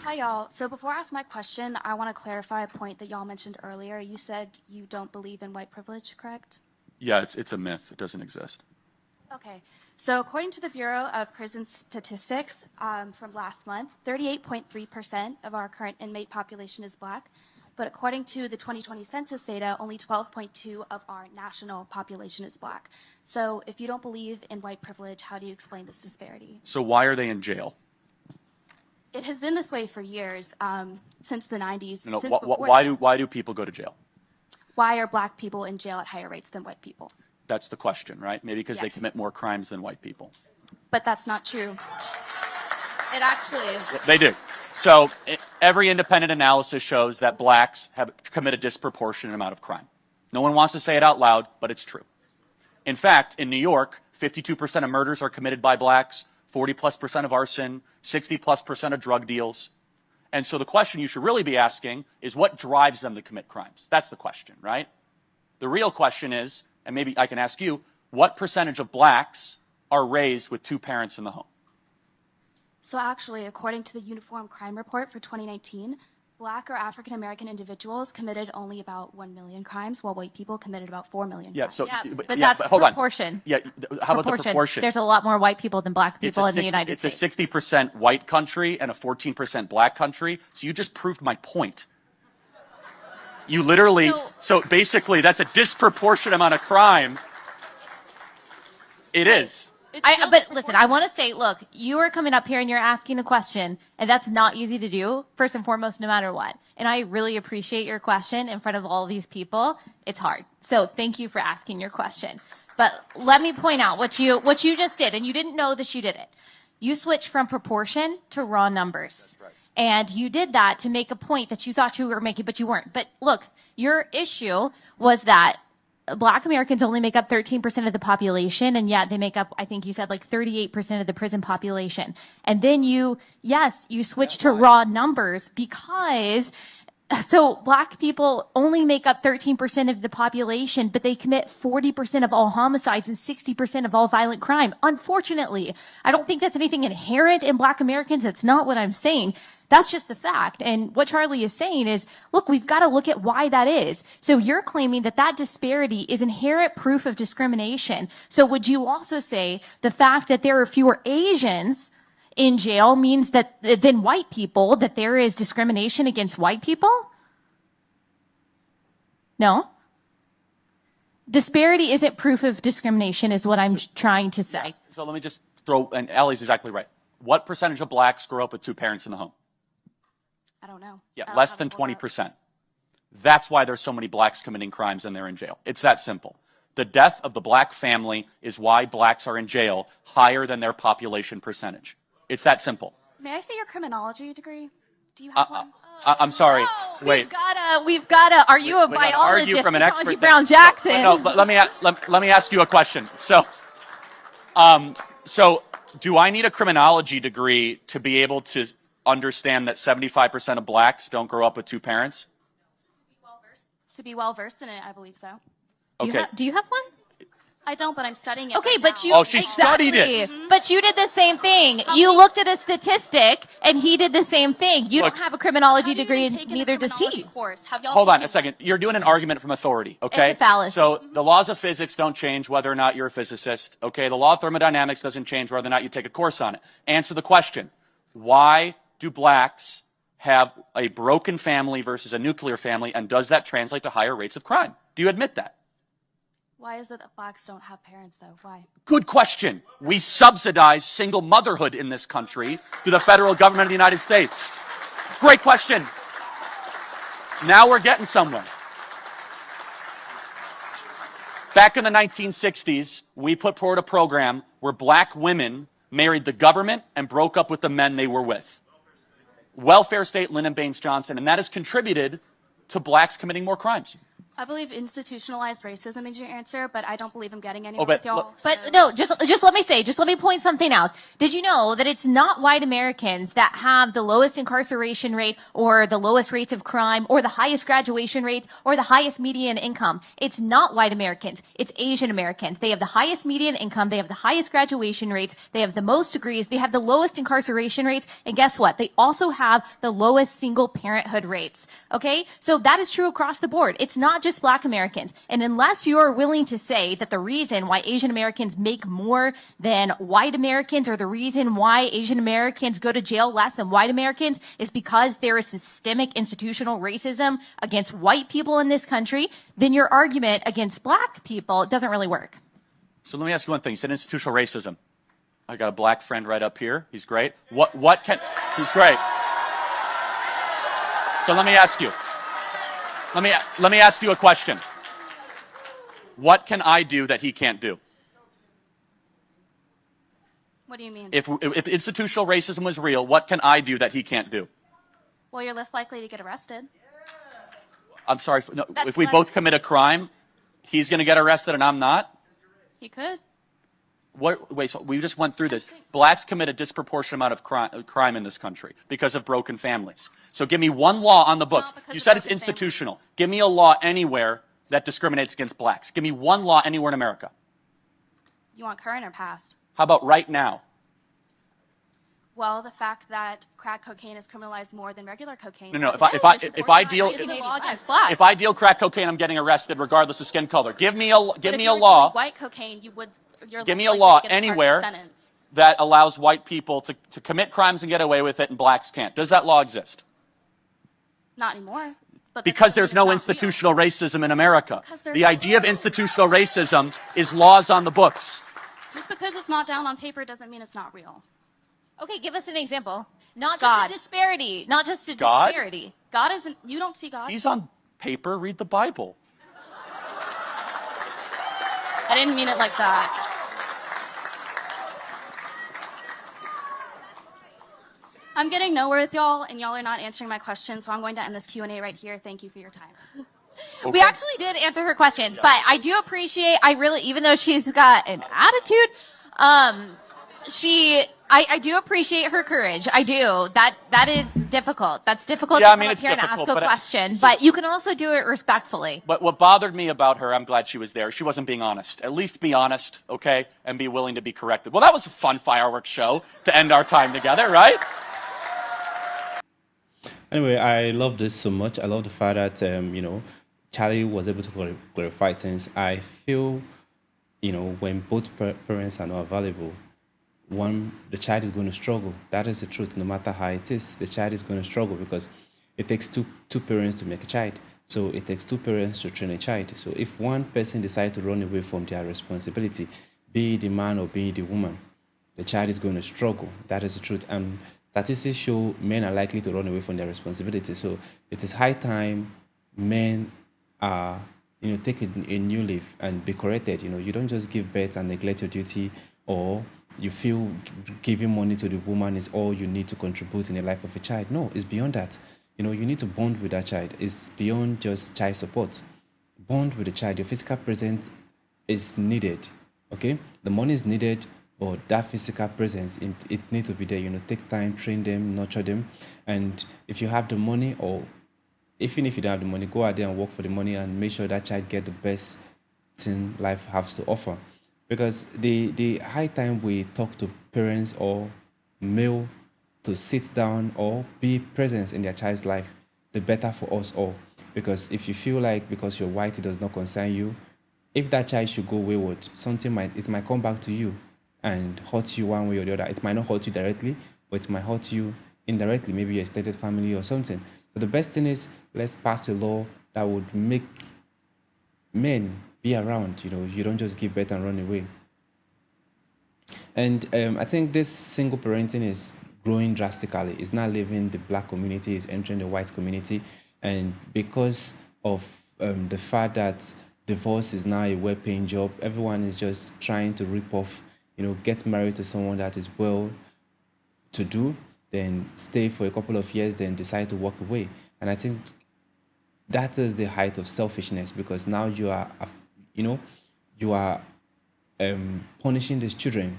Hi, y'all. So before I ask my question, I want to clarify a point that y'all mentioned earlier. You said you don't believe in white privilege, correct? Yeah, it's a myth. It doesn't exist. Okay. So according to the Bureau of Prison Statistics from last month, 38.3% of our current inmate population is black. But according to the 2020 census data, only 12.2% of our national population is black. So if you don't believe in white privilege, how do you explain this disparity? So why are they in jail? It has been this way for years, since the 90s. No, since why do people go to jail? Why are black people in jail at higher rates than white people? That's the question, right? Maybe because they Yes. commit more crimes than white people. But that's not true. It actually is. They do. So every independent analysis shows that blacks have committed a disproportionate amount of crime. No one wants to say it out loud, but it's true. In fact, in New York, 52% of murders are committed by blacks, 40+% of arson, 60+% of drug deals. And so the question you should really be asking is what drives them to commit crimes? That's the question, right? The real question is, and maybe I can ask you, what percentage of blacks are raised with two parents in the home? So actually, according to the Uniform Crime Report for 2019, black or African American individuals committed only about 1 million crimes, while white people committed about 4 million crimes. So, but that's hold proportion. On. Yeah, how about the proportion? There's a lot more white people than black people in the United States. It's a 60% white country and a 14% black country. So you just proved my point. You literally, so basically that's a disproportionate amount of crime. It is. But listen, I want to say, look, you are coming up here and you're asking a question, and that's not easy to do, first and foremost, no matter what. And I really appreciate your question in front of all of these people. It's hard. So thank you for asking your question. But let me point out what you just did, and you didn't know that you did it. You switched from proportion to raw numbers. That's right. And you did that to make a point that you thought you were making, but you weren't. But look, your issue was that Black Americans only make up 13% of the population, and yet they make up, I think you said, like 38% of the prison population. And then you switched to raw numbers because, so Black people only make up 13% of the population, but they commit 40% of all homicides and 60% of all violent crime. Unfortunately, I don't think that's anything inherent in Black Americans. That's not what I'm saying. That's just the fact. And what Charlie is saying is, look, we've got to look at why that is. So you're claiming that that disparity is inherent proof of discrimination. So would you also say the fact that there are fewer Asians in jail means that than white people, that there is discrimination against white people? No? Disparity isn't proof of discrimination is what I'm trying to say. So let me just throw, and Allie's exactly right. What percentage of blacks grow up with two parents in the home? I don't know. Yeah, less than 20%. That's why there's so many blacks committing crimes and they're in jail. It's that simple. The death of the black family is why blacks are in jail higher than their population percentage. It's that simple. May I see your criminology degree? Do you have one? I'm sorry. No, Wait. We've gotta. Are you a biologist? From an expert. Brown Jackson. No, let me ask you a question. So do I need a criminology degree to be able to understand that 75% of blacks don't grow up with two parents? To be well versed in it, I believe so. Do you have one? I don't, but I'm studying it. Okay, right but now. you. Oh, she studied it. But you did the same thing. You looked at a statistic, and he did the same thing. You don't have a criminology degree, and neither does he. Hold on a second. You're doing an argument from authority, okay? It's a fallacy. So the laws of physics don't change whether or not you're a physicist, okay? The law of thermodynamics doesn't change whether or not you take a course on it. Answer the question. Why do blacks have a broken family versus a nuclear family, and does that translate to higher rates of crime? Do you admit that? Why is it that blacks don't have parents, though? Why? Good question. We subsidize single motherhood in this country through the federal government of the United States. Great question. Now we're getting somewhere. Back in the 1960s, we put forward a program where black women married the government and broke up with the men they were with. Welfare state, Lyndon Baines Johnson, and that has contributed to blacks committing more crimes. I believe institutionalized racism is your answer, but I don't believe I'm getting but anywhere with y'all. look- But no, just let me point something out. Did you know that it's not white Americans that have the lowest incarceration rate or the lowest rates of crime or the highest graduation rates or the highest median income? It's not white Americans. It's Asian Americans. They have the highest median income. They have the highest graduation rates. They have the most degrees. They have the lowest incarceration rates. And guess what? They also have the lowest single parenthood rates. Okay? So that is true across the board. It's not just black Americans. And unless you are willing to say that the reason why Asian Americans make more than white Americans or the reason why Asian Americans go to jail less than white Americans is because there is systemic institutional racism against white people in this country, then your argument against black people doesn't really work. So let me ask you one thing. You said institutional racism. I got a black friend right up here. He's great. He's great. So let me ask you. Let me ask you a question. What can I do that he can't do? What do you mean? If institutional racism was real, what can I do that he can't do? Well, you're less likely to get arrested. I'm sorry. No, That's if we less- both commit a crime, he's going to get arrested and I'm not? He could. Wait, so we just went through this. Blacks commit a disproportionate amount of crime in this country because of broken families. So give me one law on the books. not because You of said it's broken institutional. Give me a law anywhere that discriminates against blacks. Give me one law anywhere in America. You want current or past? How about right now? Well, the fact that crack cocaine is criminalized more than regular cocaine. No, is if I deal a law against blacks. if I deal crack cocaine, I'm getting arrested regardless of skin color. Give me a But if you were law. doing white cocaine, you're Give less me a likely law to get a harsher anywhere sentence. that allows white people to commit crimes and get away with it and blacks can't. Does that law exist? Not anymore. But that Because doesn't there's mean no it's not real. institutional racism in America. Because there's The not. idea of institutional racism is laws on the books. Just because it's not down on paper doesn't mean it's not real. Okay, give us an example. Not just God. a disparity. Not just a God? disparity. God isn't. You don't see God. He's on paper. Read the Bible. I didn't mean it like that. I'm getting nowhere with y'all, and y'all are not answering my question, so I'm going to end this Q&A right here. Thank you for your time. We actually did answer her questions, but I do appreciate, even though she's got an attitude, I do appreciate her courage. I do. That is difficult. That's difficult Yeah, to I come mean, up it's here and difficult, ask a but question, but you can also do it respectfully. But what bothered me about her, I'm glad she was there. She wasn't being honest. At least be honest, okay? And be willing to be corrected. Well, that was a fun fireworks show to end our time together, right? Anyway, I love this so much. I love the fact that, Charlie was able to clarify things. I feel, when both parents are not available, the child is going to struggle. That is the truth. No matter how it is, the child is going to struggle because it takes two parents to make a child. So it takes two parents to train a child. So if one person decides to run away from their responsibility, be it the man or be it the woman, the child is going to struggle. That is the truth. And statistics show men are likely to run away from their responsibility. So it is high time men are, take a new leaf and be corrected. You don't just give birth and neglect your duty, or you feel giving money to the woman is all you need to contribute in the life of a child. No, it's beyond that. You need to bond with that child. It's beyond just child support. Bond with the child. Your physical presence is needed. Okay? The money is needed, but that physical presence, it needs to be there. Take time, train them, nurture them. And if you have the money, or even if you don't have the money, go out there and work for the money and make sure that child get the best thing life has to offer. Because the high time we talk to parents or male to sit down or be present in their child's life, the better for us all. Because if you feel like because you're white, it does not concern you, if that child should go wayward, it might come back to you and hurt you one way or the other. It might not hurt you directly, but it might hurt you indirectly, maybe your extended family or something. So the best thing is, let's pass a law that would make men be around. You don't just give birth and run away. And I think this single parenting is growing drastically. It's not leaving the black community, it's entering the white community. And because of the fact that divorce is now a well-paying job, everyone is just trying to rip off, get married to someone that is well to do, then stay for a couple of years, then decide to walk away. And I think that is the height of selfishness, because now you are, you know, you are punishing these children,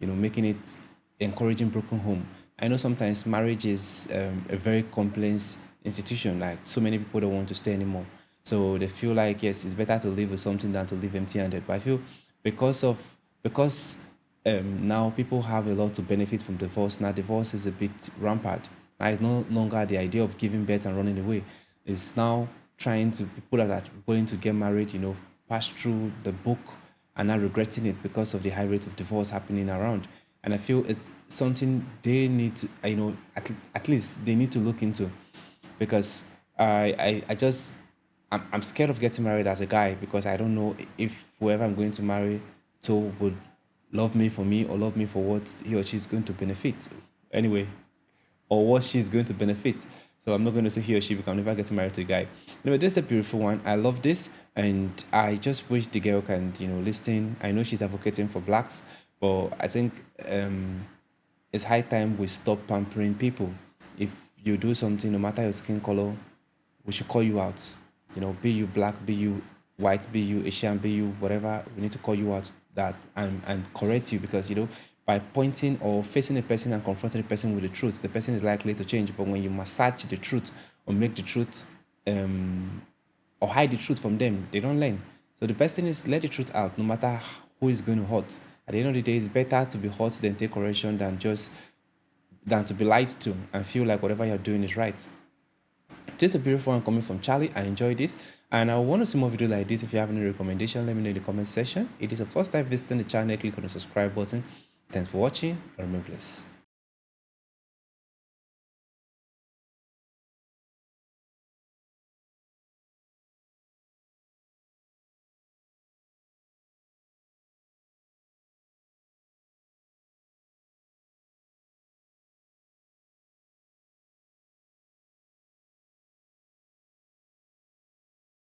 making it encouraging broken home. I know sometimes marriage is a very complex institution. Like, so many people don't want to stay anymore, so they feel like, yes, it's better to live with something than to live empty-handed. But I feel because now people have a lot to benefit from divorce. Now divorce is a bit rampant. Now it's no longer the idea of giving birth and running away. It's now trying to people that are willing to get married, pass through the book and now regretting it because of the high rate of divorce happening around. And I feel it's something they need to, at least they need to look into, because I'm scared of getting married as a guy, because I don't know if whoever I'm going to marry to would love me for me, or love me for what he or she's going to benefit. Anyway, or what she's going to benefit. So I'm not going to say he or she, because I'm never getting married to a guy. Anyway, this is a beautiful one. I love this, and I just wish the girl can, listen. I know she's advocating for blacks, but I think it's high time we stop pampering people. If you do something, no matter your skin color, we should call you out. Be you black, be you white, be you Asian, be you whatever, we need to call you out that and correct you, because by pointing or facing a person and confronting the person with the truth, the person is likely to change. But when you massage the truth or make the truth or hide the truth from them, they don't learn. So the best thing is let the truth out, no matter who is going to hurt. At the end of the day, it's better to be hurt than take correction than to be lied to and feel like whatever you're doing is right. This is a beautiful one coming from Charlie. I enjoyed this, and I want to see more videos like this. If you have any recommendation, let me know in the comment section. It is the first time visiting the channel, click on the subscribe button. Thanks for watching, and remain blessed.